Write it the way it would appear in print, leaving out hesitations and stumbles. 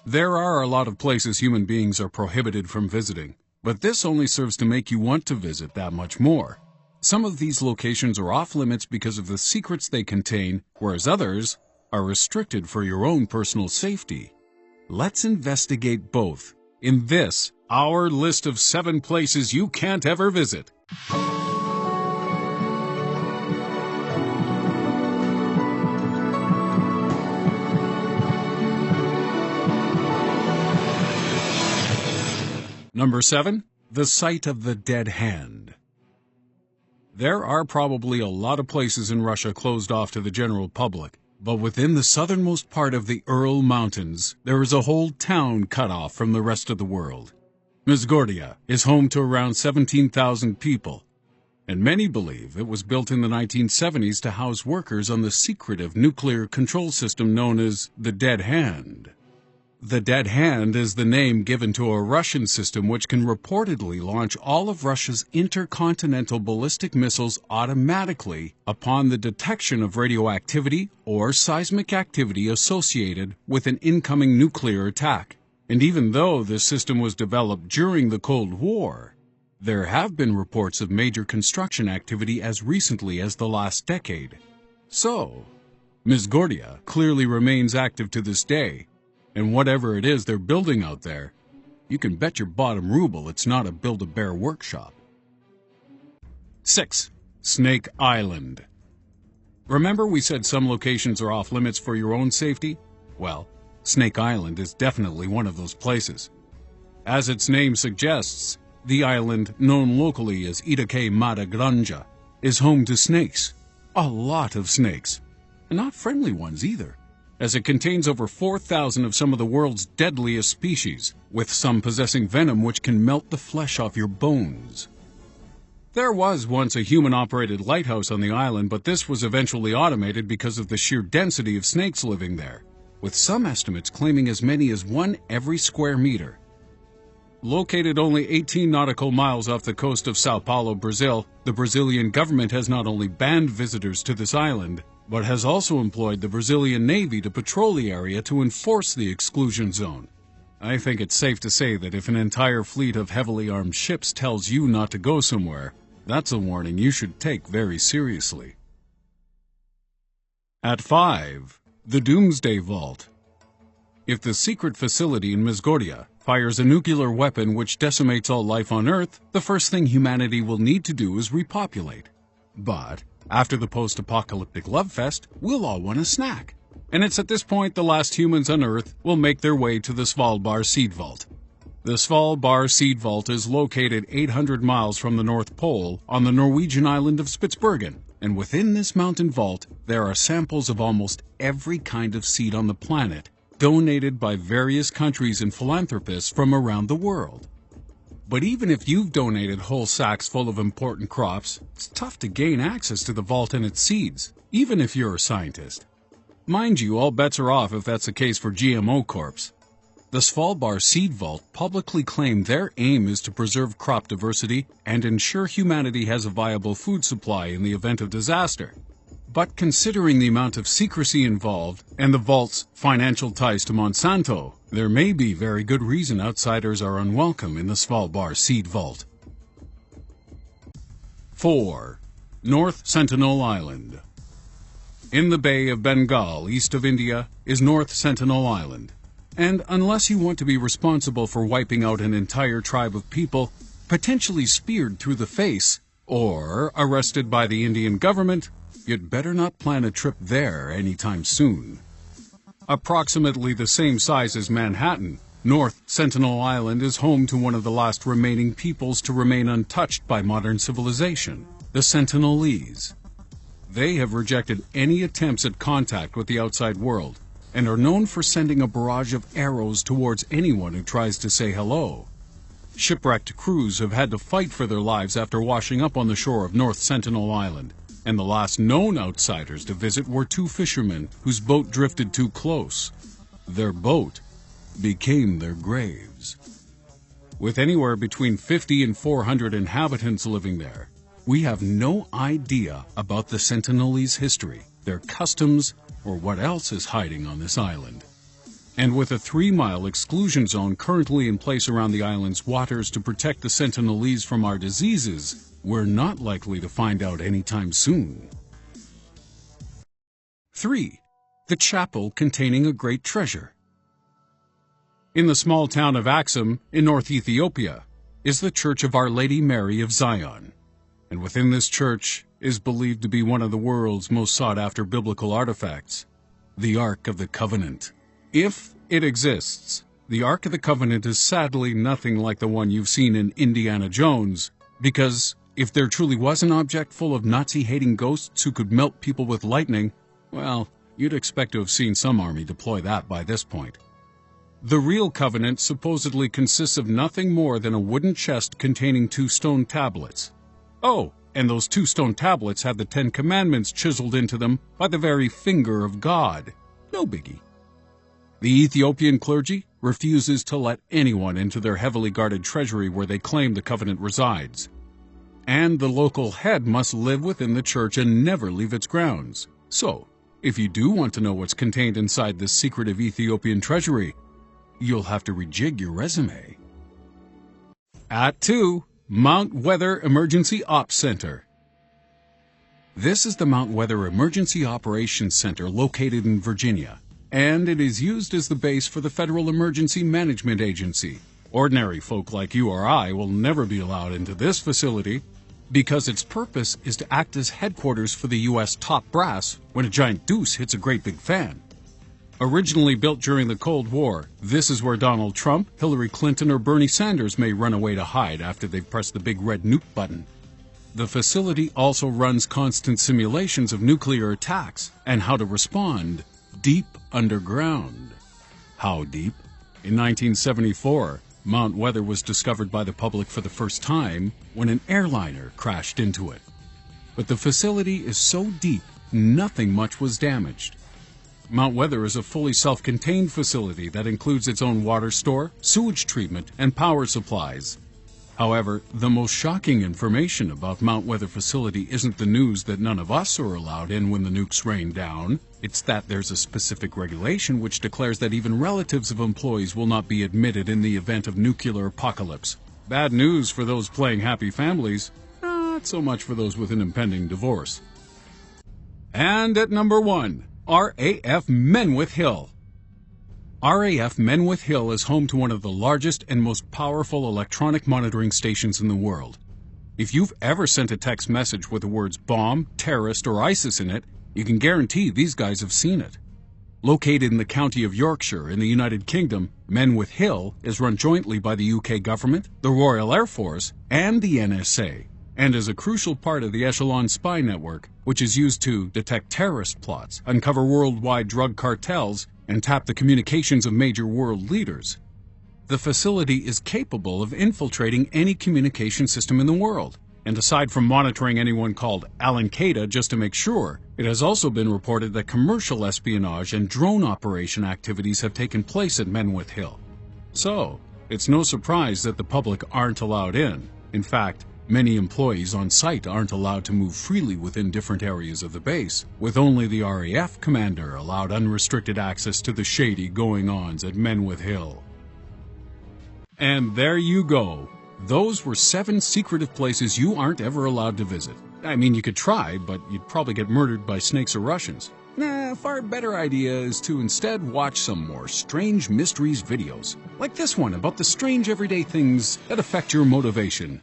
There are a lot of places human beings are prohibited from visiting, but this only serves to make you want to visit that much more. Some of these locations are off limits because of the secrets they contain, whereas others are restricted for your own personal safety. Let's investigate both in this, our list of 7 places you can't ever visit. Number 7. The site of the dead hand. There are probably a lot of places in Russia closed off to the general public, but within the southernmost part of the Ural Mountains, there is a whole town cut off from the rest of the world. Mizgordia is home to around 17,000 people, and many believe it was built in the 1970s to house workers on the secretive nuclear control system known as the Dead Hand. The Dead Hand is the name given to a Russian system which can reportedly launch all of Russia's intercontinental ballistic missiles automatically upon the detection of radioactivity or seismic activity associated with an incoming nuclear attack. And even though this system was developed during the Cold War, there have been reports of major construction activity as recently as the last decade. So, Mizgordia clearly remains active to this day. And whatever it is they're building out there, you can bet your bottom ruble it's not a Build-A-Bear workshop. 6. Snake Island. Remember we said some locations are off limits for your own safety? Well, Snake Island is definitely one of those places. As its name suggests, the island, known locally as Itaque Mata Granja, is home to snakes. A lot of snakes. And not friendly ones either, as it contains over 4,000 of some of the world's deadliest species, with some possessing venom which can melt the flesh off your bones. There was once a human-operated lighthouse on the island, but this was eventually automated because of the sheer density of snakes living there, with some estimates claiming as many as 1 every square meter. Located only 18 nautical miles off the coast of Sao Paulo, Brazil, the Brazilian government has not only banned visitors to this island, but has also employed the Brazilian Navy to patrol the area to enforce the exclusion zone. I think it's safe to say that if an entire fleet of heavily armed ships tells you not to go somewhere, that's a warning you should take very seriously. At 5. The Doomsday Vault. If the secret facility in Mizgordia fires a nuclear weapon which decimates all life on Earth, the first thing humanity will need to do is repopulate. But after the post-apocalyptic love fest, we'll all want a snack. And it's at this point the last humans on Earth will make their way to the Svalbard Seed Vault. The Svalbard Seed Vault is located 800 miles from the North Pole on the Norwegian island of Spitsbergen. And within this mountain vault, there are samples of almost every kind of seed on the planet, donated by various countries and philanthropists from around the world. But even if you've donated whole sacks full of important crops, it's tough to gain access to the vault and its seeds, even if you're a scientist. Mind you, all bets are off if that's the case for GMO Corps. The Svalbard Seed Vault publicly claimed their aim is to preserve crop diversity and ensure humanity has a viable food supply in the event of disaster. But considering the amount of secrecy involved and the vault's financial ties to Monsanto, there may be very good reason outsiders are unwelcome in the Svalbard Seed Vault. 4. North Sentinel Island. In the Bay of Bengal, east of India, is North Sentinel Island. And unless you want to be responsible for wiping out an entire tribe of people, potentially speared through the face, or arrested by the Indian government, you'd better not plan a trip there anytime soon. Approximately the same size as Manhattan, North Sentinel Island is home to one of the last remaining peoples to remain untouched by modern civilization, the Sentinelese. They have rejected any attempts at contact with the outside world, and are known for sending a barrage of arrows towards anyone who tries to say hello. Shipwrecked crews have had to fight for their lives after washing up on the shore of North Sentinel Island, and the last known outsiders to visit were 2 fishermen whose boat drifted too close. Their boat became their graves. With anywhere between 50 and 400 inhabitants living there, we have no idea about the Sentinelese history, their customs, or what else is hiding on this island. And with a 3-mile exclusion zone currently in place around the island's waters to protect the Sentinelese from our diseases, we're not likely to find out anytime soon. 3. The chapel containing a great treasure. In the small town of Axum, in North Ethiopia, is the Church of Our Lady Mary of Zion. And within this church is believed to be one of the world's most sought-after biblical artifacts, the Ark of the Covenant. If it exists, the Ark of the Covenant is sadly nothing like the one you've seen in Indiana Jones, because if there truly was an object full of Nazi-hating ghosts who could melt people with lightning, well, you'd expect to have seen some army deploy that by this point. The real covenant supposedly consists of nothing more than a wooden chest containing 2 stone tablets. Oh, and those 2 stone tablets have the 10 Commandments chiseled into them by the very finger of God. No biggie. The Ethiopian clergy refuses to let anyone into their heavily guarded treasury where they claim the covenant resides. And the local head must live within the church and never leave its grounds. So, if you do want to know what's contained inside this secretive Ethiopian treasury, you'll have to rejig your resume. At 2, Mount Weather Emergency Ops Center. This is the Mount Weather Emergency Operations Center located in Virginia, and it is used as the base for the Federal Emergency Management Agency. Ordinary folk like you or I will never be allowed into this facility because its purpose is to act as headquarters for the U.S. top brass when a giant deuce hits a great big fan. Originally built during the Cold War, this is where Donald Trump, Hillary Clinton, or Bernie Sanders may run away to hide after they've pressed the big red nuke button. The facility also runs constant simulations of nuclear attacks and how to respond deep underground. How deep? In 1974, Mount Weather was discovered by the public for the first time when an airliner crashed into it. But the facility is so deep, nothing much was damaged. Mount Weather is a fully self-contained facility that includes its own water store, sewage treatment, and power supplies. However, the most shocking information about Mount Weather facility isn't the news that none of us are allowed in when the nukes rain down. It's that there's a specific regulation which declares that even relatives of employees will not be admitted in the event of nuclear apocalypse. Bad news for those playing happy families, not so much for those with an impending divorce. And at number 1, RAF Menwith Hill. RAF Menwith Hill is home to one of the largest and most powerful electronic monitoring stations in the world. If you've ever sent a text message with the words bomb, terrorist, or ISIS in it, you can guarantee these guys have seen it. Located in the county of Yorkshire in the United Kingdom, Menwith Hill is run jointly by the UK government, the Royal Air Force, and the NSA, and is a crucial part of the Echelon spy network, which is used to detect terrorist plots, uncover worldwide drug cartels, and tap the communications of major world leaders. The facility is capable of infiltrating any communication system in the world, and aside from monitoring anyone called Al-Qaeda just to make sure, it has also been reported that commercial espionage and drone operation activities have taken place at Menwith Hill. So, it's no surprise that the public aren't allowed in. In fact, many employees on site aren't allowed to move freely within different areas of the base, with only the RAF commander allowed unrestricted access to the shady going-ons at Menwith Hill. And there you go. Those were 7 secretive places you aren't ever allowed to visit. I mean, you could try, but you'd probably get murdered by snakes or Russians. A far better idea is to instead watch some more Strange Mysteries videos, like this one about the strange everyday things that affect your motivation.